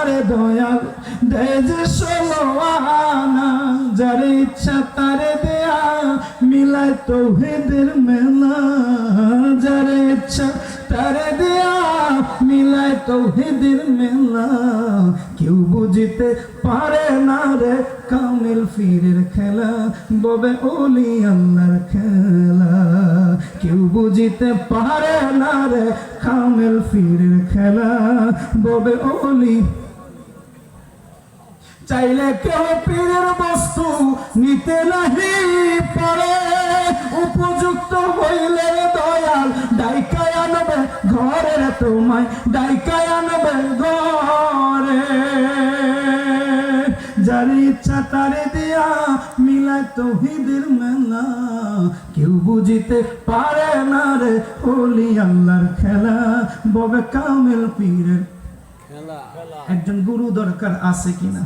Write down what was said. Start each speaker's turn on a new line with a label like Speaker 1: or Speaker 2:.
Speaker 1: রে দয়াল দেয় যে 16 আনা, যার ইচ্ছা তারে দেয়া মিলায় তৌহিদের মেলা, যার ইচ্ছা তারে দেয়া মিলায় তৌহিদের মেলা। কেউ বুঝিতে পারে না রে কামিল পীরের খেলা, ববে ওলি আল্লাহর খেলা। কেউ বুঝিতে পারে না রে কামিল পীরের খেলা, ববে ওলি। চাইলে কেউ পীরের বস্তু নিতে নাহি পারে, উপযুক্ত হইলে দয়াল ডাইকায় আনবে ঘরে, তোমায় ডাইকায় আনবে ঘরে। যার ইচ্ছা তারে দিয়া মিলায় তৌহিদের মেলা, কেউ বুঝিতে পারে না রে ওলি আল্লাহর খেলা, ববে কামিল পীরের। একজন গুরু দরকার আছে কিনা?